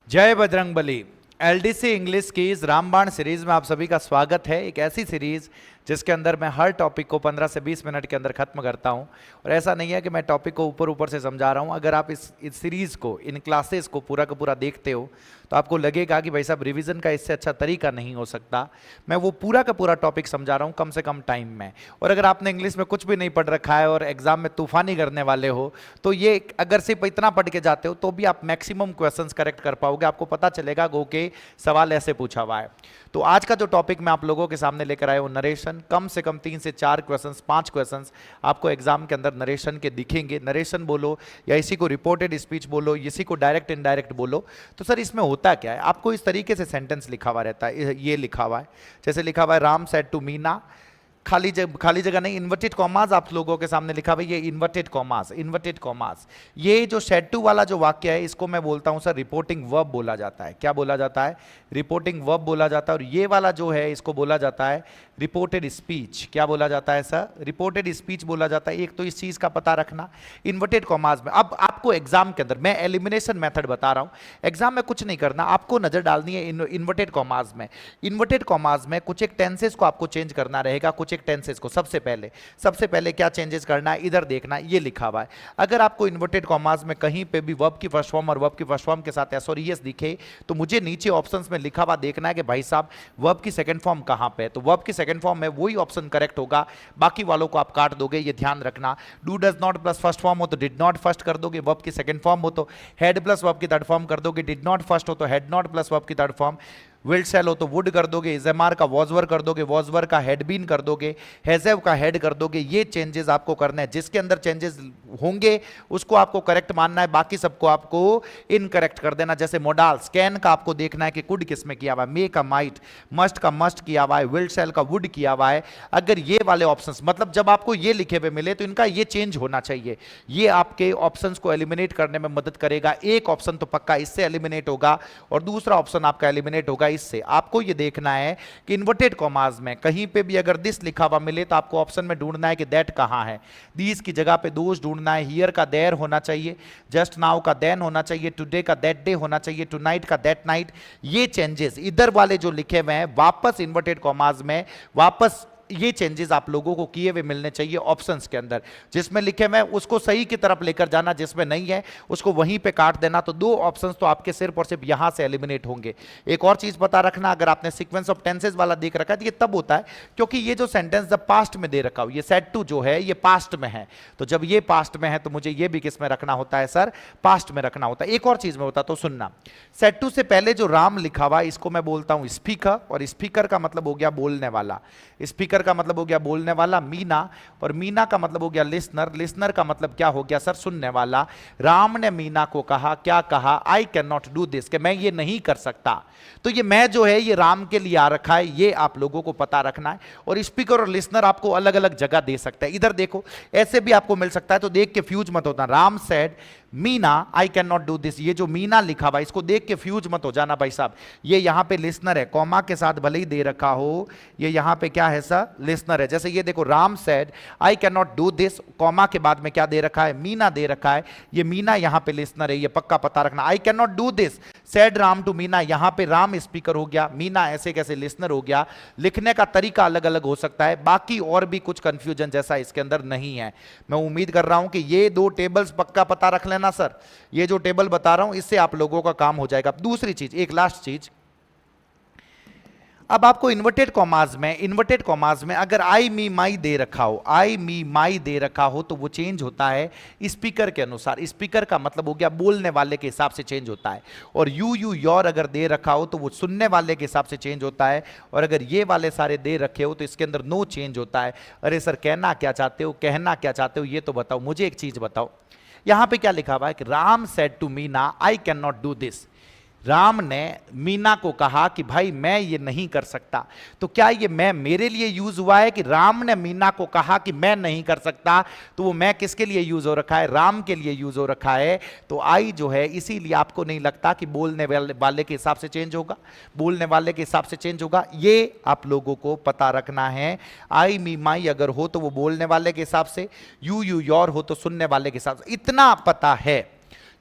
जय Bajrangbali. LDC English की इस रामबाण सीरीज में आप सभी का स्वागत है। एक ऐसी सीरीज जिसके अंदर मैं हर टॉपिक को 15 से 20 मिनट के अंदर खत्म करता हूं। और ऐसा नहीं है कि मैं टॉपिक को ऊपर ऊपर से समझा रहा हूं। अगर आप इस सीरीज को, इन क्लासेस को पूरा का पूरा देखते हो तो आपको लगेगा कि भाई साहब रिवीजन का इससे अच्छा तरीका नहीं हो सकता। मैं वो पूरा का पूरा टॉपिक समझा रहा हूं कम से कम टाइम में। और अगर आपने इंग्लिश में कुछ भी नहीं पढ़ रखा है और एग्जाम में तूफानी करने वाले हो तो ये अगर सिर्फ इतना पढ़ के जाते हो तो भी आप मैक्सिमम क्वेश्चंस करेक्ट कर पाओगे। आपको पता चलेगा गो के सवाल ऐसे पूछा हुआ है। तो आज का जो टॉपिक मैं आप लोगों के सामने लेकर आया हूं, नरेशन। कम से कम 3 से 4 क्वेश्चंस, 5 क्वेश्चंस आपको एग्जाम के अंदर नरेशन के दिखेंगे। नरेशन बोलो या इसी को रिपोर्टेड स्पीच बोलो, इसी को डायरेक्ट इनडायरेक्ट बोलो। तो सर इसमें होता क्या है? आपको इस तरीके से सेंटेंस लिखा हुआ रहता है। ये लिखा हुआ है, जैसे लिखा हुआ है राम सेड टू मीना, खाली जगह नहीं, इन्वर्टेड कॉमास आप लोगों के सामने लिखा हुआ है। ये इन्वर्टेड कॉमास, इन्वर्टेड कॉमास। ये जो सेड टू वाला जो वाक्य है इसको मैं बोलता हूं सर रिपोर्टिंग वर्ब बोला जाता है। क्या बोला जाता है? रिपोर्टिंग वर्ब बोला जाता है। और ये वाला जो है इसको बोला जाता है रिपोर्टेड स्पीच। क्या बोला जाता है सर? रिपोर्टेड स्पीच बोला जाता है। एक तो इस चीज का पता रखना इन्वर्टेड कॉमास में। अब आपको एग्जाम के अंदर मैं एलिमिनेशन मेथड बता रहा हूं। एग्जाम में कुछ नहीं करना, आपको नजर डालनी है इन्वर्टेड कॉमास में। इन्वर्टेड कॉमास में कुछ एक टेंसेस को आपको चेंज करना रहेगा, कुछ एक टेंसेस को। सबसे पहले क्या चेंजेस करना है इधर देखना, ये लिखा हुआ है। अगर आपको इन्वर्टेड कॉमास में कहीं पे भी वर्ब की फर्स्ट फॉर्म और वर्ब की फर्स्ट फॉर्म के साथ एसोरियस दिखे तो मुझे नीचे ऑप्शंस में लिखा हुआ देखना है कि भाई साहब वर्ब की सेकंड फॉर्म कहां पे है। तो वर्ब की सेकंड फॉर्म में वही ऑप्शन करेक्ट होगा, बाकी वालों को आप काट दोगे। ये ध्यान रखना। Do does not plus first form हो तो डिड नॉट फर्स्ट कर दोगे, वर्ब की सेकंड फॉर्म हो तो हैड प्लस वर्ब की थर्ड फॉर्म कर दोगे, डिड नॉट फर्स्ट हो तो हैड नॉट प्लस वर्ब की थर्ड फॉर्म, विल शैल हो तो वुड कर दोगे, इजमार का वॉजवर कर दोगे, वॉजवर का हैड बीन कर दोगे, हैजेव का हैड कर दोगे। ये चेंजेस आपको करने हैं। जिसके अंदर चेंजेस होंगे उसको आपको करेक्ट मानना है, बाकी सबको आपको इनकरेक्ट कर देना। जैसे मोडाल स्कैन का आपको देखना है कि कुड किसमें किया हुआ है, मे का माइट, मस्ट का मस्ट किया हुआ है, विल शैल का वुड किया हुआ है। अगर ये वाले ऑप्शंस, मतलब जब आपको ये लिखे हुए मिले तो इनका ये चेंज होना चाहिए। ये आपके ऑप्शंस को एलिमिनेट करने में मदद करेगा। एक ऑप्शन तो पक्का इससे एलिमिनेट होगा और दूसरा ऑप्शन आपका एलिमिनेट होगा इससे। आपको ये देखना है कि इन्वर्टेड कॉमास में कहीं पे भी अगर दिस लिखा हुआ मिले तो आपको ऑप्शन में ढूंढना है कि दैट कहां है। दीस की जगह पे दोस ढूंढना है। हियर का देयर होना चाहिए, जस्ट नाउ का देन होना चाहिए, टुडे का दैट डे होना चाहिए, टुनाइट का दैट नाइट। ये चेंजेस इधर वाले जो लिखे हुए हैं वापस इन्वर्टेड कॉमास में वापस ये चेंजेस आप लोगों को किए हुए मिलने चाहिए ऑप्शंस के अंदर। जिसमें लिखे हुए उसको सही की तरफ लेकर जाना, जिसमें नहीं है उसको वहीं पे काट देना। तो दो ऑप्शंस तो आपके सिर्फ और सिर्फ यहां से एलिमिनेट होंगे। एक और चीज पता रखना, अगर आपने सीक्वेंस ऑफ टेंसेस वाला देख रखा है तो ये तब होता है क्योंकि ये जो सेंटेंस जब पास्ट में दे रखा हो, ये सेड टू जो है ये पास्ट में है। तो जब ये पास्ट में है तो मुझे ये भी किस में रखना होता है सर? पास्ट में रखना होता है। एक और चीज में होता तो सुनना, सेड टू से पहले जो राम लिखा हुआ इसको मैं बोलता हूं स्पीकर, और स्पीकर का मतलब हो गया बोलने वाला। स्पीकर का मतलब हो गया बोलने वाला। मीना, और मीना का मतलब हो गया लिसनर। लिसनर का मतलब क्या हो गया सर? सुनने वाला। राम ने मीना को कहा, क्या कहा? आई कैन नॉट डू दिस, कि मैं ये नहीं कर सकता। तो ये मैं जो है ये राम के लिए आ रखा है, ये आप लोगों को पता रखना है। और स्पीकर और लिसनर आपको अलग अलग जगह दे सकता है। इधर देखो ऐसे भी आपको मिल सकता है, तो देख के फ्यूज मत होता। Ram said Meena I can not do this, ये जो मीना लिखा हुआ इसको देख के फ्यूज मत हो जाना भाई साहब। ये यहां पे लिसनर है, कॉमा के साथ भले ही दे रखा हो, ये यहां पे क्या है सर? लिसनर है। जैसे ये देखो Ram said I can not do this, comma के बाद में क्या दे रखा है? मीना दे रखा है। ये मीना यहां पे लिसनर है, ये पक्का पता रखना। I can not do this said Ram to Meena, यहां पे राम स्पीकर हो गया, मीना ऐसे कैसे लिसनर हो गया। लिखने का तरीका अलग अलग हो सकता है, बाकी और भी कुछ कंफ्यूजन जैसा इसके अंदर नहीं है। मैं उम्मीद कर रहा हूं कि ये दो टेबल्स पक्का पता रख लेना सर। ये जो टेबल बता रहा हूं इससे आप लोगों का काम हो जाएगा। दूसरी चीज, एक लास्ट चीज, अब आपको इन्वर्टेड कॉमास में अगर आई मी माई दे रखा हो, आई मी माई दे रखा हो तो वो चेंज होता है स्पीकर के अनुसार। स्पीकर का मतलब हो गया बोलने वाले के हिसाब से चेंज होता है। और यू यू योर अगर दे रखा हो तो वो सुनने वाले के हिसाब से चेंज होता है। और अगर ये वाले सारे दे रखे हो तो इसके अंदर नो चेंज होता है। अरे सर कहना क्या चाहते हो, कहना क्या चाहते हो ये तो बताओ। मुझे एक चीज बताओ, यहां पे क्या लिखा हुआ है कि Ram said to Meena I can not do this. Ram ने मीना को कहा कि भाई मैं ये नहीं कर सकता। तो क्या ये मैं मेरे लिए यूज हुआ है कि राम ने मीना को कहा कि मैं नहीं कर सकता? तो वो मैं किसके लिए यूज हो रखा है? राम के लिए यूज हो रखा है। तो आई जो है इसीलिए आपको नहीं लगता कि बोलने वाले के हिसाब से चेंज होगा, बोलने वाले के हिसाब से चेंज होगा। ये आप लोगों को पता रखना है। आई मी माई अगर हो तो वो बोलने वाले के हिसाब से, यू यू योर हो तो सुनने वाले के हिसाब से। इतना पता है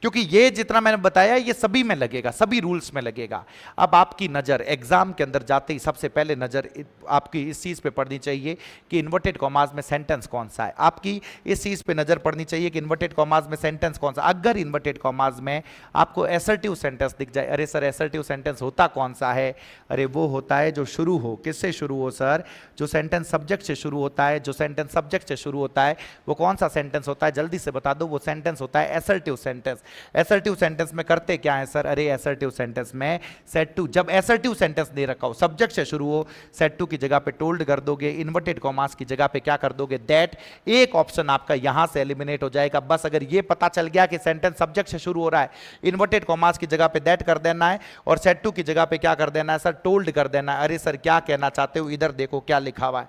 क्योंकि ये जितना मैंने बताया ये सभी में लगेगा, सभी रूल्स में लगेगा। अब आपकी नजर एग्जाम के अंदर जाते ही सबसे पहले नजर आपकी इस चीज पे पड़नी चाहिए कि इन्वर्टेड कॉमास में सेंटेंस कौन सा है। आपकी इस चीज पे नजर पड़नी चाहिए कि इन्वर्टेड कॉमास में सेंटेंस कौन सा। अगर इन्वर्टेड कॉमास में आपको एसर्टिव सेंटेंस दिख जाए, अरे सर एसर्टिव सेंटेंस होता कौन सा है, अरे वो होता है जो शुरू हो, किससे शुरू हो सर, जो सेंटेंस सब्जेक्ट से शुरू होता है। जो सेंटेंस सब्जेक्ट से शुरू होता है वो कौन सा सेंटेंस होता है, जल्दी से बता दो, वो सेंटेंस होता है एसर्टिव सेंटेंस। एसर्टिव सेंटेंस में करते क्या है सर, अरे एसर्टिव सेंटेंस में सेट टू, जब एसर्टिव सेंटेंस दे रखा हो, सब्जेक्ट से शुरू हो, सेट टू की जगह पे टोल्ड कर दोगे, इन्वर्टेड कॉमास की जगह पे क्या कर दोगे, दैट। एक ऑप्शन आपका यहां से एलिमिनेट हो जाएगा। बस अगर ये पता चल गया कि सेंटेंस सब्जेक्ट से शुरू हो रहा है, इन्वर्टेड कॉमास की जगह पे दैट कर देना है और सेट टू की जगह पे क्या कर देना है सर, टोल्ड कर देना है। अरे सर क्या कहना चाहते हो, इधर देखो क्या लिखा हुआ है,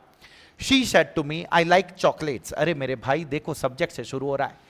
she said to me I like chocolates. अरे मेरे भाई देखो सब्जेक्ट से शुरू हो रहा है,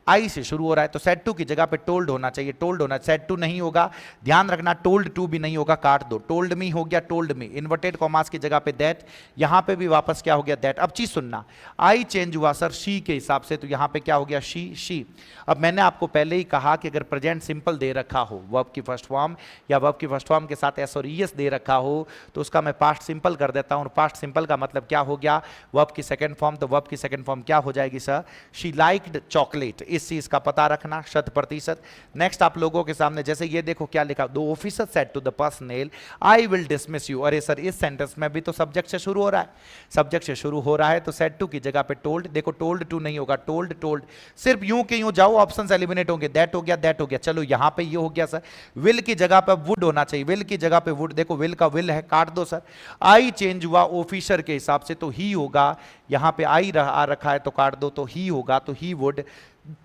आई से शुरू हो रहा है, तो सेड टू की जगह पे टोल्ड होना चाहिए, टोल्ड होना, सेड टू नहीं होगा, ध्यान रखना, टोल्ड टू भी नहीं होगा, काट दो, टोल्ड मी हो गया, टोल्ड मी, इन्वर्टेड कॉमास की जगह पे दैट, यहां पे भी वापस क्या हो गया दैट। अब चीज सुनना, आई चेंज हुआ सर शी के हिसाब से, तो यहां पे क्या हो गया शी, शी। अब मैंने आपको पहले ही कहा कि अगर प्रेजेंट सिंपल दे रखा हो वर्ब की फर्स्ट फॉर्म या वर्ब की फर्स्ट फॉर्म के साथ एस और ईएस दे रखा हो तो उसका मैं पास्ट सिंपल कर देता हूं। और पास्ट सिंपल का मतलब क्या हो गया, वर्ब की सेकंड फॉर्म, तो वर्ब की सेकंड फॉर्म क्या हो जाएगी सर, शी लाइक्ड चॉकलेट। इस चीज का पता रखना 100%। नेक्स्ट आप लोगों के सामने जैसे ये देखो क्या लिखा, the officer said to the personal I will dismiss you. अरे सर इस सेंटेंस में भी तो सब्जेक्ट से शुरू हो रहा है, सब्जेक्ट से शुरू हो रहा है तो सेड टू की जगह पे टोल्ड, देखो टोल्ड टू नहीं होगा, टोल्ड टोल्ड, सिर्फ यूं के यूं जाओ, ऑप्शंस एलिमिनेट होंगे, दैट हो गया, दैट हो गया। चलो यहां पे ये हो गया सर, विल की जगह पे वुड होना चाहिए, विल की जगह पे वुड, देखो विल का विल है, काट दो सर। आई चेंज हुआ ऑफिसर के हिसाब से तो ही होगा, यहां पे आई आ रखा है तो काट दो, तो ही होगा, तो he would.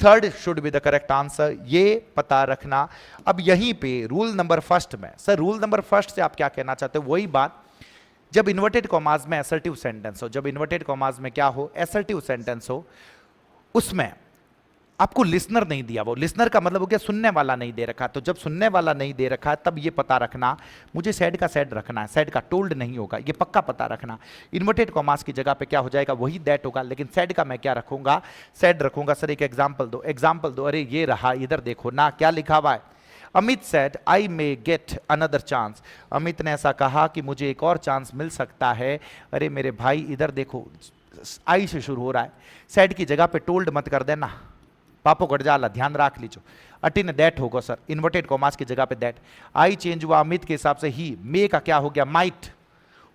Third should be the correct answer, ये पता रखना। अब यहीं पे रूल नंबर फर्स्ट में, सर रूल नंबर फर्स्ट से आप क्या कहना चाहते हो, वही बात, जब इन्वर्टेड कॉमास में असर्टिव सेंटेंस हो, जब इन्वर्टेड कॉमास में क्या हो, असर्टिव सेंटेंस हो, उसमें आपको लिसनर नहीं दिया, वो लिसनर का मतलब हो गया सुनने वाला नहीं दे रखा। तो जब सुनने वाला नहीं दे रखा तब ये पता रखना, मुझे सेड का सेड रखना है, सेड का टोल्ड नहीं होगा, ये पक्का पता रखना। इन्वर्टेड कॉमास की जगह पे क्या हो जाएगा, वही दैट होगा, लेकिन सेड का मैं क्या रखूंगा, सेड रखूंगा। सर एक एग्जाम्पल दो, एग्जाम्पल दो। अरे ये रहा, इधर देखो ना क्या लिखा हुआ है, Amit said I may get another chance. Amit ने ऐसा कहा कि मुझे एक और चांस मिल सकता है। अरे मेरे भाई इधर देखो, आई से शुरू हो रहा है, सेड की जगह पे टोल्ड मत कर देना, पापो गढ़ जाला, ध्यान रख लीजिए। अटी ने दैट होगा सर, इन्वर्टेड कॉमास की जगह पे दैट। आई चेंज हुआ अमित के हिसाब से ही, मे का क्या हो गया, माइट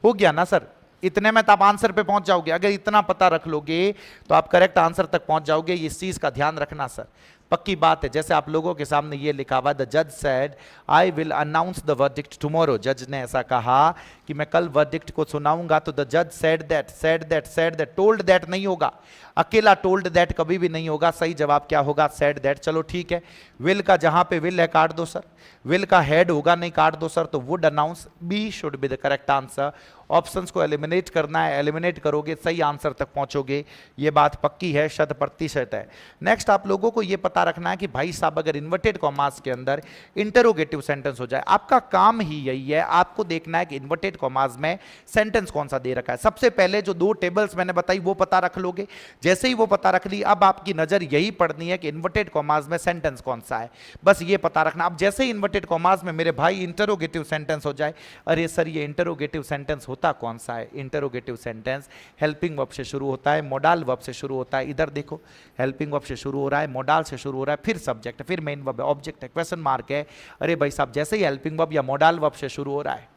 हो गया ना सर। इतने में तो आप आंसर पे पहुंच जाओगे, अगर इतना पता रख लोगे तो आप करेक्ट आंसर तक पहुंच जाओगे। इस चीज का ध्यान रखना सर, पक्की बात है। जैसे आप लोगों के सामने ये लिखा हुआ, द जज said I will announce the verdict tomorrow. जज ने ऐसा कहा कि मैं कल वर्डिक्ट को सुनाऊंगा, तो द जज said that, said that, said that, told that नहीं होगा, अकेला टोल्ड दैट कभी भी नहीं होगा। सही जवाब क्या होगा, सेड दैट। चलो ठीक है, विल का जहां पे विल है काट दो सर, विल का हेड होगा नहीं, काट दो सर, तो would announce, B should be the correct answer. Options को एलिमिनेट करना है, एलिमिनेट करोगे सही आंसर तक पहुंचोगे, ये बात पक्की है, 100% है। नेक्स्ट आप लोगों को ये पता रखना है कि भाई साहब अगर इन्वर्टेड कॉमास के अंदर इंटरोगेटिव सेंटेंस हो जाए, आपका काम ही यही है, आपको देखना है कि इन्वर्टेड कॉमास में सेंटेंस कौन सा दे रखा है। सबसे पहले जो दो टेबल्स मैंने बताई वो पता रख लोगे, जैसे ही वो पता रख ली अब आपकी नजर यही पड़नी है कि इन्वर्टेड कॉमास में सेंटेंस कौन सा है, बस ये पता रखना। अब जैसे ही इन्वर्टेड कॉमास में मेरे भाई इंटरोगेटिव सेंटेंस हो जाए, अरे सर ये इंटरोगेटिव सेंटेंस होता कौन सा है, इंटरोगेटिव सेंटेंस हेल्पिंग वर्ब से शुरू होता है, मोडाल वर्ब से शुरू होता है। इधर देखो हेल्पिंग वर्ब से शुरू हो रहा है, मोडाल से शुरू हो रहा है, फिर सब्जेक्ट, फिर मेन वर्ब है, ऑब्जेक्ट है, क्वेश्चन मार्क है। अरे भाई साहब जैसे ही हेल्पिंग वर्ब या मोडाल वर्ब से शुरू हो रहा है,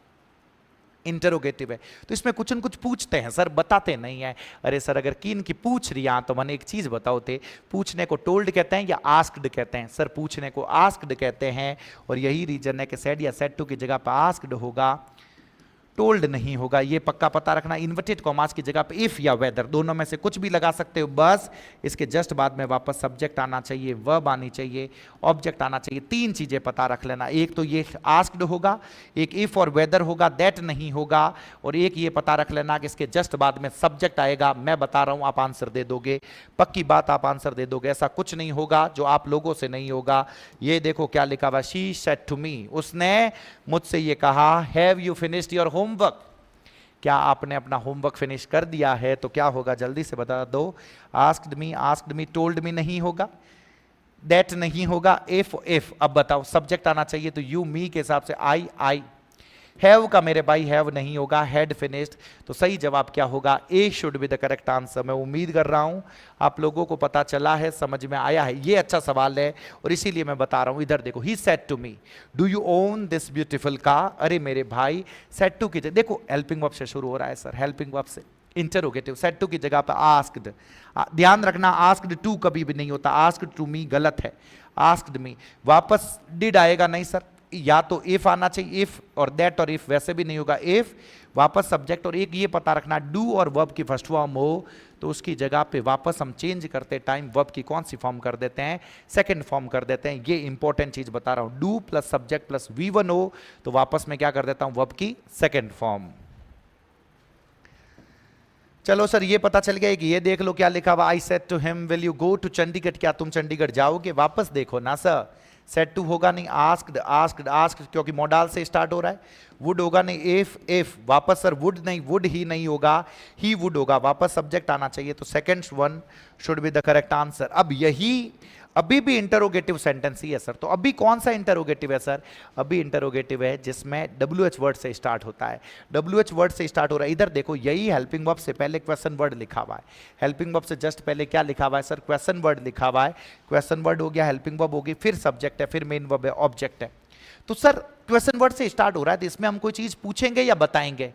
इंटरोगेटिव है, तो इसमें कुछ न कुछ पूछते हैं सर, बताते नहीं है। अरे सर अगर कीन की पूछ रिया तो मैंने एक चीज बताओ थे, पूछने को टोल्ड कहते हैं या आस्क्ड कहते हैं, सर पूछने को आस्क्ड कहते हैं, और यही रीजन है कि सेड या सेड टू की जगह पर आस्क्ड होगा, टोल्ड नहीं होगा, ये पक्का पता रखना। इन्वर्टेड कॉमास की जगह पे इफ या वेदर दोनों में से कुछ भी लगा सकते हो, बस इसके जस्ट बाद में वापस सब्जेक्ट आना चाहिए, वर्ब आनी चाहिए, ऑब्जेक्ट आना चाहिए, तीन चीजें पता रख लेना। एक तो ये आस्क्ड होगा, एक इफ और वेदर होगा, दैट नहीं होगा, और एक ये पता रख लेना कि इसके जस्ट बाद में सब्जेक्ट आएगा। मैं बता रहा हूं आप आंसर दे दोगे, पक्की बात आप आंसर दे दोगे, ऐसा कुछ नहीं होगा जो आप लोगों से नहीं होगा। ये देखो क्या लिखा हुआ, शी सेड टू मी, उसने मुझसे ये कहा, have you finished your homework, क्या आपने अपना होमवर्क फिनिश कर दिया है, तो क्या होगा जल्दी से बता दो। आस्क्ड मी, टोल्ड मी नहीं होगा, दैट नहीं होगा, इफ अब बताओ सब्जेक्ट आना चाहिए, तो यू मी के हिसाब से आई। हैव का मेरे भाई हैव नहीं होगा, हैड फिनिश्ड। तो सही जवाब क्या होगा, A should be the correct answer. मैं उम्मीद कर रहा हूं आप लोगों को पता चला है, समझ में आया है। ये अच्छा सवाल है और इसीलिए मैं बता रहा हूं। इधर देखो, he said to me do you own this beautiful car. अरे मेरे भाई, सेड टू की देखो हेल्पिंग वर्ब से शुरू हो रहा है सर, हेल्पिंग वर्ब से इंटरोगेटिव। सेड टू की जगह पर आस्क्ड। ध्यान रखना आस्क्ड टू कभी भी नहीं होता, आस्क्ड टू मी गलत है, आस्क्ड मी। वापस डिड आएगा नहीं सर, या तो इफ आना चाहिए, इफ और दैट और इफ, वैसे भी नहीं होगा इफ, वापस सब्जेक्ट। और एक ये पता रखना, डू और वर्ब की फर्स्ट फॉर्म हो तो उसकी जगह पे वापस हम चेंज करते टाइम वर्ब की कौन सी फॉर्म कर देते हैं, सेकंड फॉर्म कर देते हैं। ये इंपॉर्टेंट चीज बता रहा हूं, do plus subject plus V1 हो तो वापस में क्या कर देता हूं, वर्ब की सेकंड फॉर्म। चलो सर ये पता चल गया कि ये देख लो क्या लिखा हुआ, I said to him will you go to Chandigarh, क्या तुम चंडीगढ़ जाओगे। वापस देखो ना सर, सेड टू होगा नहीं, आस्क्ड आस्क्ड आस्क्ड क्योंकि मॉडल से स्टार्ट हो रहा है। वुड होगा नहीं, इफ वापस सर वुड नहीं, वुड ही नहीं होगा, ही वुड होगा, वापस सब्जेक्ट आना चाहिए। तो second one should be the correct answer. अब यही अभी भी इंटरोगेटिव सेंटेंस ही है सर। तो अभी कौन सा इंटरोगेटिव है सर, अभी इंटरोगेटिव है जिसमें WH वर्ड से स्टार्ट होता है। WH वर्ड से स्टार्ट हो रहा है, इधर देखो यही हेल्पिंग वर्ब से पहले क्वेश्चन वर्ड लिखा हुआ है। हेल्पिंग वर्ब से जस्ट पहले क्या लिखा हुआ है सर, क्वेश्चन वर्ड लिखा हुआ है। क्वेश्चन वर्ड हो गया, हेल्पिंग वर्ब होगी, फिर सब्जेक्ट है, फिर मेन वर्ब है, ऑब्जेक्ट है। तो सर क्वेश्चन वर्ड से स्टार्ट हो रहा है तो इसमें हम कोई चीज पूछेंगे या बताएंगे।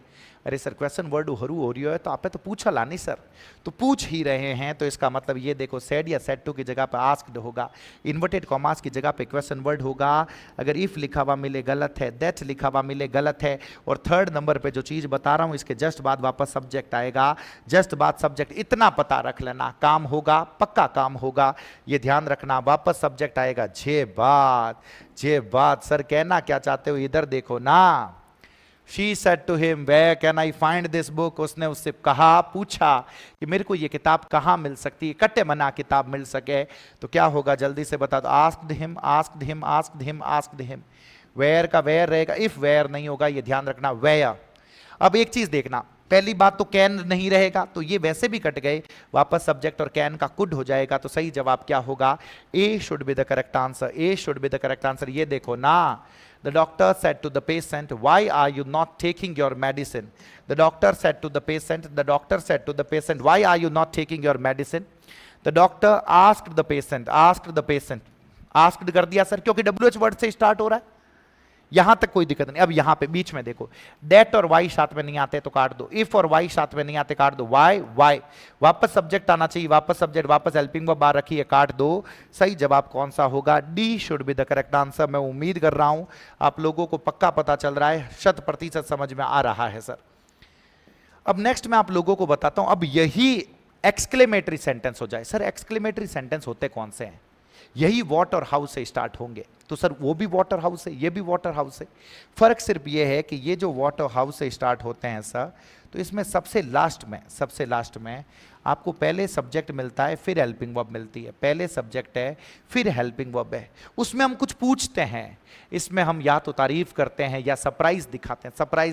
अरे सर क्वेश्चन वर्ड हरू हो रही है तो आपने तो पूछा ला नहीं सर, तो पूछ ही रहे हैं। तो इसका मतलब ये देखो, सेड या सेड टू की जगह पे आस्क्ड होगा, इन्वर्टेड कॉमास की जगह पे क्वेश्चन वर्ड होगा। अगर इफ लिखा हुआ मिले गलत है, दैट लिखा हुआ मिले गलत है। और थर्ड नंबर पे जो चीज बता रहा हूं इसके जस्ट बाद वापस सब्जेक्ट आएगा, जस्ट बाद सब्जेक्ट। इतना पता रख लेना, काम होगा, पक्का काम होगा, ये ध्यान रखना। वापस सब्जेक्ट आएगा, जे बात सर कहना क्या चाहते हो, इधर देखो ना। She said to him, where can I find this book? उसने उससे कहा, पूछा कि मेरे को ये किताब कहाँ मिल सकती है, कट्टे मना किताब मिल सके। तो क्या होगा जल्दी से बता दो, asked him, asked him, asked him, asked him। where का where रहेगा, if where नहीं होगा, ये ध्यान रखना, where। अब एक चीज देखना, पहली बात तो कैन नहीं रहेगा तो ये वैसे भी कट गए, वापस सब्जेक्ट और कैन का कुड हो जाएगा। तो सही जवाब क्या होगा, A should be the correct answer, A should be the correct answer. ये देखो ना, the doctor said to the patient, why are you not taking your medicine? The doctor said to the patient, the doctor said to the patient, why are you not taking your medicine? The doctor asked the patient, asked कर दिया sir क्योंकि WH word से start हो रहा है, यहां तक कोई दिक्कत नहीं। अब यहां पे बीच में देखो, डेट और वाई साथ में नहीं आते तो काट दो, इफ और वाई साथ में नहीं आते काट दो, वाई वापस सब्जेक्ट आना चाहिए, वापस सब्जेक्ट, वापस हेल्पिंग वर्ब बार रखी है, काट दो। सही जवाब कौन सा होगा, D should be the correct answer. मैं उम्मीद कर रहा हूं आप लोगों को पक्का पता चल रहा है, 100% समझ में आ रहा है सर। अब नेक्स्ट मैं आप लोगों को बताता हूं, अब यही एक्सक्लेमेटरी सेंटेंस हो जाए। सर एक्सक्लेमेटरी सेंटेंस होते कौन से हैं, यही वॉट और हाउ से स्टार्ट होंगे। तो सर वो भी वॉट और हाउस है, ये भी वॉट और हाउस है। फर्क सिर्फ ये है कि ये जो वॉट और हाउस से स्टार्ट होते हैं सर, तो इसमें सबसे लास्ट में आपको पहले सब्जेक्ट मिलता है, फिर हेल्पिंग वर्ब मिलती है। पहले सब्जेक्ट है, फिर हेल्पिंग वर्ब है। उसमें हम कुछ पूछते हैं, इसमें हम या तो तारीफ करते हैं या सरप्राइज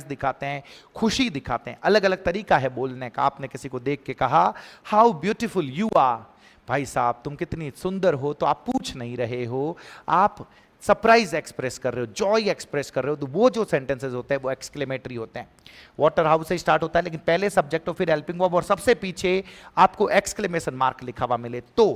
दिखाते हैं, खुशी दिखाते हैं। अलग अलग तरीका है बोलने का। आपने किसी को देख के कहा, हाउ ब्यूटीफुल यू आर, भाई साहब तुम कितनी सुंदर हो, तो आप पूछ नहीं रहे हो, आप सरप्राइज एक्सप्रेस कर रहे हो, जॉय एक्सप्रेस कर रहे हो। तो वो जो सेंटेंसेस होते हैं वो एक्सक्लेमेटरी होते हैं। वाटर हाउस से स्टार्ट होता है लेकिन पहले सब्जेक्ट और फिर हेल्पिंग वर्ब और सबसे पीछे आपको एक्सक्लेमेशन मार्क लिखा हुआ मिले तो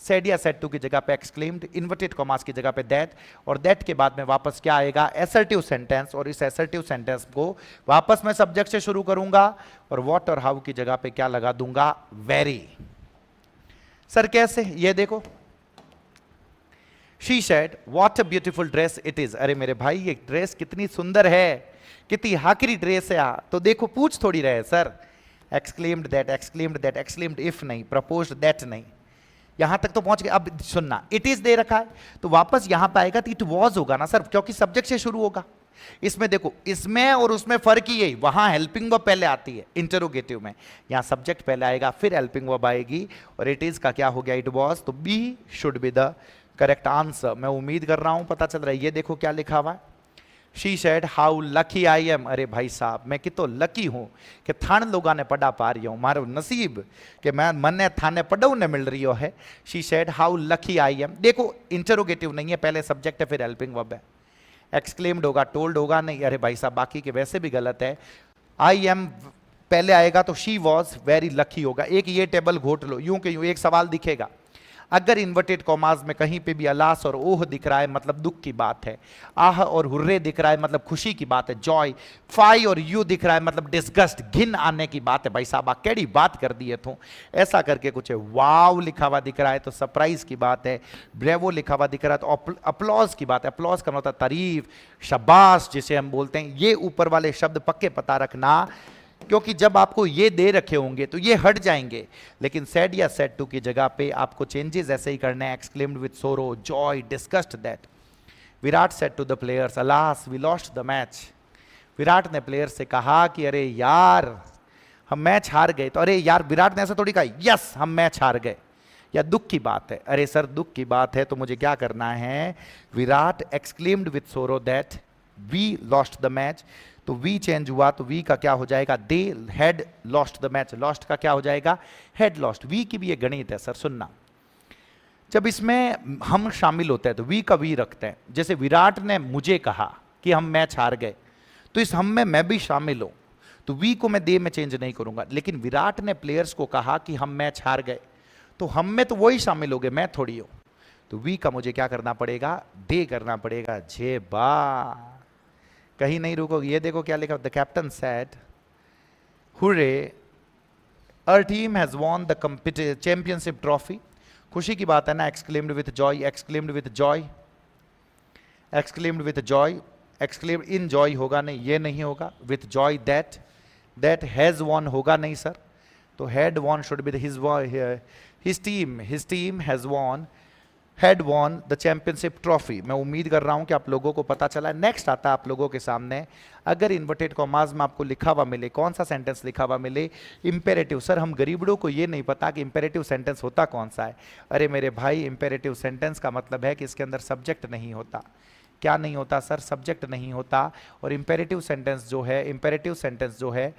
सेड या सेड टू की जगह पे एक्सक्लेम्ड, इन्वर्टेड कॉमास की जगह पे दैट, और दैट के बाद में वापस क्या आएगा, एसर्टिव सेंटेंस। और इस एसर्टिव सेंटेंस को वापस मैं सब्जेक्ट से शुरू करूंगा और व्हाट और हाउ की जगह पे क्या लगा दूंगा, वेरी। सर कैसे, ये देखो, she said what a beautiful dress it is. अरे मेरे भाई ये ड्रेस कितनी सुंदर है, कितनी हाकरी ड्रेस है। तो देखो पूछ थोड़ी रहे sir, exclaimed that, exclaimed if नहीं, प्रपोज्ड दैट नहीं, यहां तक तो पहुंच गए। अब सुनना, इट इज दे रखा है तो वापस यहां पे आएगा तो इट वॉज होगा ना सर, क्योंकि सब्जेक्ट से शुरू होगा। इसमें देखो, इसमें और उसमें फर्क ही है, वहां हेल्पिंग वर्ब पहले आती है इंटरोगेटिव में, यहां सब्जेक्ट पहले आएगा फिर हेल्पिंग वर्ब आएगी। और इट इज का क्या हो गया, इट वॉज। तो B should be the correct answer. मैं उम्मीद कर रहा हूं पता चल रहा है। ये देखो क्या लिखा हुआ है, she said how lucky I am, अरे भाई साहब मैं कितो लकी हूं कि थान लोगा ने पढ़ा पा रही हूं, मारो नसीब कि मैं मने थाने पढ़ाऊ ने मिल रही है। She said how lucky I am, देखो इंटरोगेटिव नहीं है, पहले सब्जेक्ट है फिर हेल्पिंग वर्ब है। एक्सक्लेम्ड होगा, टोल्ड होगा नहीं, अरे भाई साहब बाकी के वैसे भी गलत है। आई एम पहले आएगा तो शी वॉज वेरी लकी होगा। एक ये टेबल घोट लो, यूं के यूं एक सवाल दिखेगा, अगर इन्वर्टेड कॉमास में कहीं पे भी अलास और ओह दिख रहा है मतलब दुख की बात है, आह और हुर्रे दिख रहा है मतलब खुशी की बात है, जॉय, फाई और यू दिख रहा है मतलब डिस्गस्ट, घिन आने की बात है। भाई साहब केड़ी बात कर दी है, तो ऐसा करके कुछ है। वाव लिखा हुआ दिख रहा है तो सरप्राइज की बात है। ब्रेवो लिखा हुआ दिख रहा है तो अप्लॉज की बात है। अप्लॉज करना होता है तारीफ, शाबाश जिसे हम बोलते हैं। ये ऊपर वाले शब्द पक्के पता रखना, क्योंकि जब आपको ये दे रखे होंगे तो ये हट जाएंगे, लेकिन सेड या सेड टू की जगह पे आपको चेंजेस ऐसे ही करने हैं। Exclaimed with sorrow, joy, discussed that. Virat said to the players alas we lost the match. Virat ने प्लेयर से कहा कि अरे यार हम मैच हार गए। तो अरे यार विराट ने ऐसा थोड़ी कहा यस हम मैच हार गए, या दुख की बात है। अरे सर दुख की बात है तो मुझे क्या करना है। Virat exclaimed with sorrow that we lost the match, तो वी चेंज हुआ तो वी का क्या हो जाएगा, they had lost the match. Lost का क्या हो जाएगा, हैड लॉस्ट। वी की भी ये गणित है सर, सुनना। जब इसमें हम शामिल होते हैं तो वी का वी रखते हैं। जैसे विराट ने मुझे कहा कि हम मैच हार गए, तो इस हम में मैं भी शामिल हूं, तो वी को मैं दे में चेंज नहीं करूंगा। लेकिन विराट ने प्लेयर्स को कहा कि हम मैच हार गए, तो हम में तो वही शामिल हो गए, मैं थोड़ी हूं। तो वी का मुझे क्या करना पड़ेगा, दे करना पड़ेगा। जे बा कहीं नहीं रुकोगे। ये देखो क्या लिखा, the captain said hurray our team has won the championship trophy. खुशी की बात है ना। Exclaimed with joy, exclaimed with joy, exclaimed with joy, exclaimed in joy होगा नहीं, ये नहीं होगा। With joy that, that has won होगा नहीं सर, तो had won should be his team has won, had won the championship trophy. मैं उम्मीद कर रहा हूं कि आप लोगों को पता चला है। नेक्स्ट आता है आप लोगों के सामने, अगर इन्वर्टेड कॉमास में आपको लिखा हुआ मिले, कौन सा सेंटेंस लिखा हुआ मिले, इंपेरेटिव। सर हम गरीबड़ों को ये नहीं पता कि इंपेरेटिव सेंटेंस होता कौन सा है। अरे मेरे भाई इंपेरेटिव सेंटेंस का मतलब है कि इसके अंदर सब्जेक्ट नहीं होता। क्या नहीं होता सर, सब्जेक्ट नहीं होता। और इंपेरेटिव सेंटेंस जो है, इंपेरेटिव सेंटेंस जो है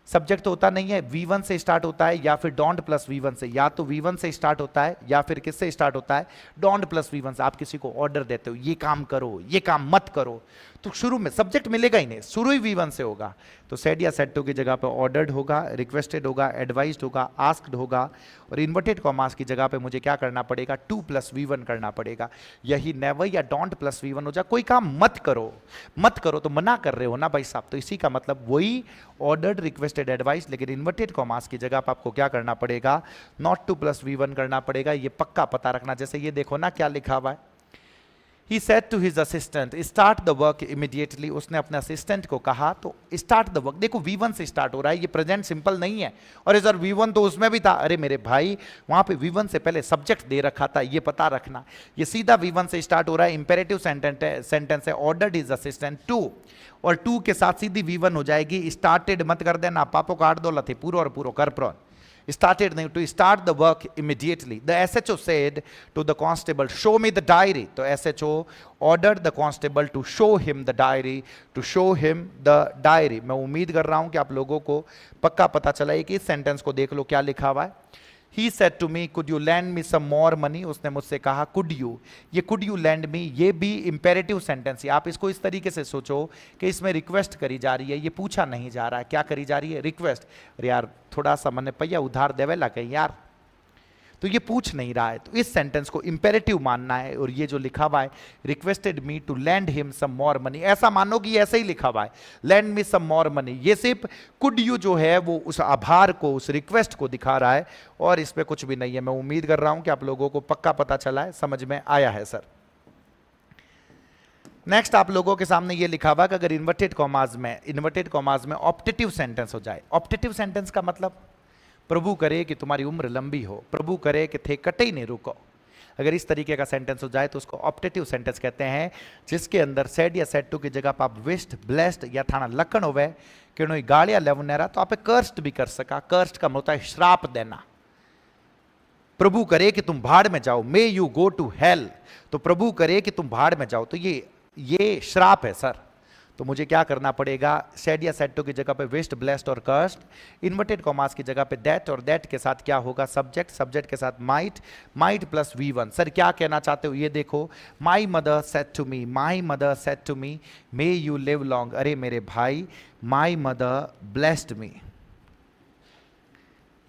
सब्जेक्ट तो होता नहीं है, V1 से स्टार्ट होता है या फिर डोंट प्लस V1 से, या तो V1 से स्टार्ट होता है या फिर किससे स्टार्ट होता है, डोंट प्लस V1 से। आप किसी को ऑर्डर देते हो ये काम करो, ये काम मत करो, तो शुरू में सब्जेक्ट मिलेगा ही नहीं, शुरू ही V1 से होगा। तो सेड या सेड टू की जगह पे ऑर्डर्ड होगा, रिक्वेस्टेड होगा, एडवाइज्ड होगा, आस्क्ड होगा। और इन्वर्टेड कॉमास की जगह पे मुझे क्या करना पड़ेगा, 2 प्लस V1 करना पड़ेगा। यही नेवर या डोंट प्लस V1 हो जाए। कोई काम मत करो, मत करो तो मना कर रहे हो ना भाई साहब, तो इसी का मतलब वही ऑर्डर्ड, रिक्वेस्टेड, एडवाइस। लेकिन इन्वर्टेड कॉमास की जगह पर आपको क्या करना पड़ेगा, नॉट 2 प्लस V1 करना पड़ेगा। ये पक्का पता रखना। जैसे ये देखो ना क्या लिखा हुआ है, He said to his assistant, start the work immediately. उसने अपने असिस्टेंट को कहा तो start the work। देखो V1 से स्टार्ट हो रहा है, ये प्रेजेंट सिंपल नहीं है। और सर V1 तो उसमें भी था। अरे मेरे भाई वहां पे V1 से पहले सब्जेक्ट दे रखा था, ये पता रखना। ये सीधा V1 से स्टार्ट हो रहा है, इंपेरेटिव सेंटेंस है, ऑर्डर्ड हिज असिस्टेंट टू, और टू के साथ सीधी V1 हो जाएगी। स्टार्टेड मत कर देना, पापो काट दो लथे पूरो और पूरो कर प्रो। Started नहीं, to start the work immediately. The SHO said to the constable, show me the diary. तो SHO ordered the constable to show him the diary, to show him the diary. मैं उम्मीद कर रहा हूं कि आप लोगों को पक्का पता चला है कि इस सेंटेंस को देख लो क्या लिखा हुआ है। He said to me, could you lend me some more money? उसने मुझसे कहा could you। ये could you lend me ये भी imperative sentence है। आप इसको इस तरीके से सोचो कि इसमें रिक्वेस्ट करी जा रही है, ये पूछा नहीं जा रहा है। क्या करी जा रही है, रिक्वेस्ट। अरे यार थोड़ा सा मैंने पैया उधार देवेला कहीं यार, तो ये पूछ नहीं रहा है, तो इस सेंटेंस को इंपेरेटिव मानना है। और ये जो लिखा हुआ है requested me to lend him some more money, ऐसा मानो कि ऐसे ही लिखा हुआ है लैंड मी सम मोर मनी। ये सिर्फ कुड यू जो है वो उस आभार को, उस रिक्वेस्ट को दिखा रहा है, और इस पे कुछ भी नहीं है। मैं उम्मीद कर रहा हूं कि आप लोगों को पक्का पता चला है, समझ में आया है सर। नेक्स्ट आप लोगों के सामने ये लिखा हुआ कि अगर इन्वर्टेड कॉमास में ऑप्टेटिव सेंटेंस हो जाए। ऑप्टेटिव सेंटेंस का मतलब प्रभु करे कि तुम्हारी उम्र लंबी हो, प्रभु करे कि थे कटे ही नहीं रुको। अगर इस तरीके का सेंटेंस हो जाए तो उसको ऑप्टेटिव सेंटेंस कहते हैं, जिसके अंदर सेड या सेड टू की जगह पर आप विश्ड, ब्लेस्ड या थाना लखन होवे कि नो गालिया लेवनेरा, तो आप कर्स्ट भी कर सका। कर्स्ट का मतलब है श्राप देना। प्रभु करे कि तुम भाड़ में जाओ, may you go to hell, तो प्रभु करे कि तुम भाड़ में जाओ, तो ये श्राप है सर। तो मुझे क्या करना पड़ेगा, सेड या सेड टू की जगह पे विश्ड, ब्लेस्ड और कर्स्ड, इन्वर्टेड कॉमास की जगह पे दैट, और दैट के साथ क्या होगा, सब्जेक्ट, सब्जेक्ट के साथ might, might plus V1। Sir क्या कहना चाहते हो, ये देखो, my mother said to me, my mother said to me may you live long. अरे मेरे भाई, माई मदर ब्लेस्ड मी,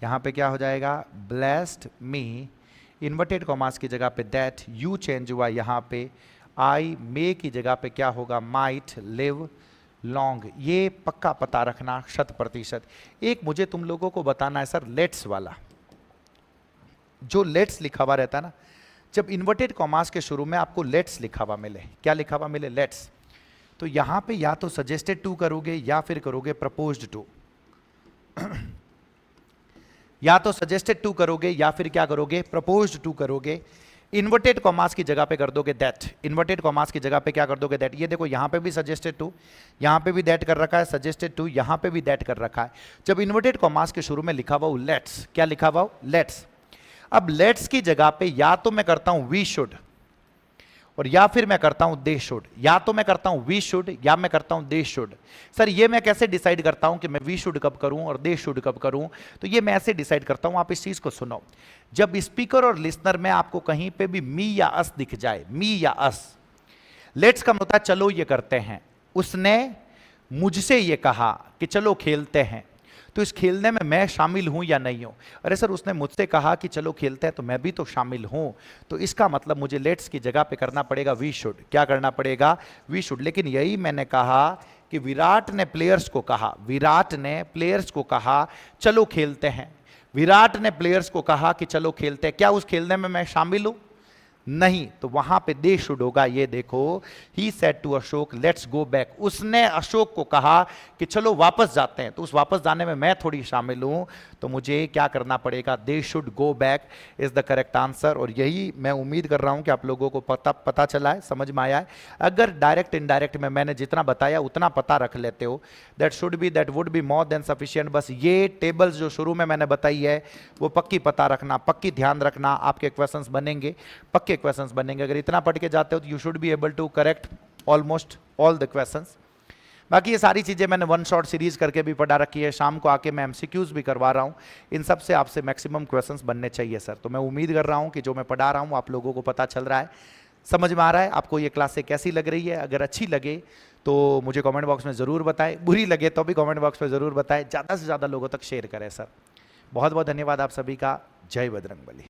यहां पे क्या हो जाएगा, ब्लेस्ड मी, इन्वर्टेड कॉमास की जगह पे दैट, यू चेंज हुआ यहां पे, आई मे की जगह पे क्या होगा, माइट लिव लॉन्ग। ये पक्का पता रखना 100%। एक मुझे तुम लोगों को बताना है सर, लेट्स वाला, जो लेट्स लिखा हुआ रहता है ना, जब इन्वर्टेड कॉमास के शुरू में आपको लेट्स लिखा हुआ मिले, क्या लिखा हुआ मिले, लेट्स, तो यहां पे या तो सजेस्टेड टू करोगे या फिर करोगे प्रपोज्ड टू। या तो सजेस्टेड टू करोगे या फिर क्या करोगे, प्रपोज्ड टू करोगे। इन्वर्टेड कॉमास की जगह पे कर दोगे दैट, इन्वर्टेड कॉमास की जगह पे क्या कर दोगे, दैट। ये देखो यहां पे भी सजेस्टेड टू, यहां पे भी दैट कर रखा है, सजेस्टेड टू, यहां पे भी दैट कर रखा है। जब इन्वर्टेड कॉमास के शुरू में लिखा हुआ लेट्स, क्या लिखा हुआ, लेट्स। अब लेट्स की जगह पे या तो मैं करता हूं वी शुड, और या फिर मैं करता हूं दे शुड, या तो मैं करता हूं वी शुड या मैं करता हूं दे शुड। सर ये मैं कैसे डिसाइड करता हूं कि मैं वी शुड कब करूं और दे शुड कब करूं, तो ये मैं ऐसे डिसाइड करता हूं, आप इस चीज को सुनो। जब स्पीकर और लिसनर में आपको कहीं पे भी मी या अस दिख जाए, मी या अस, लेट्स का मतलब होता है चलो ये करते हैं, उसने मुझसे ये कहा कि चलो खेलते हैं, तो इस खेलने में मैं शामिल हूं या नहीं हूं। अरे सर उसने मुझसे कहा कि चलो खेलते हैं तो मैं भी तो शामिल हूं, तो इसका मतलब मुझे लेट्स की जगह पे करना पड़ेगा वी शुड। क्या करना पड़ेगा, वी शुड। लेकिन यही मैंने कहा कि विराट ने प्लेयर्स को कहा, विराट ने प्लेयर्स को कहा चलो खेलते हैं, विराट ने प्लेयर्स को कहा कि चलो खेलते हैं, क्या उस खेलने में मैं शामिल हूं, नहीं, तो वहां पे दे शुड होगा। ये देखो, he said to Ashok let's go back, उसने अशोक को कहा कि चलो वापस जाते हैं, तो उस वापस जाने में मैं थोड़ी शामिल हूं, तो मुझे क्या करना पड़ेगा, they should go back is the correct answer. और यही मैं उम्मीद कर रहा हूं कि आप लोगों को पता चला है, समझ में आया है। अगर डायरेक्ट इनडायरेक्ट में मैंने जितना बताया उतना पता रख लेते हो, that should be, that would be, more than sufficient, बस ये टेबल्स जो शुरू में मैंने बताई है वो पक्की पता रखना, पक्की ध्यान रखना, आपके क्वेश्चंस बनेंगे, पक्के क्वेश्चंस बनेंगे। अगर इतना पढ़ के जाते हो तो you should be able to correct almost all the questions. बाकी ये सारी चीजें मैंने वन शॉट सीरीज करके भी पढ़ा रखी है, शाम को आके मैं एमसीक्यूज भी करवा रहा हूं, इन सब से आपसे मैक्सिमम क्वेश्चंस बनने चाहिए सर। तो मैं उम्मीद कर रहा हूं कि जो मैं पढ़ा रहा हूं आप लोगों को पता चल रहा है, समझ में आ रहा है। आपको ये क्लासें कैसी लग रही है, अगर अच्छी लगे तो मुझे कमेंट बॉक्स में ज़रूर बताएं, बुरी लगे तो भी कमेंट बॉक्स में ज़रूर बताएं, ज़्यादा से ज़्यादा लोगों तक शेयर करें सर। बहुत बहुत धन्यवाद आप सभी का, जय बजरंगबली।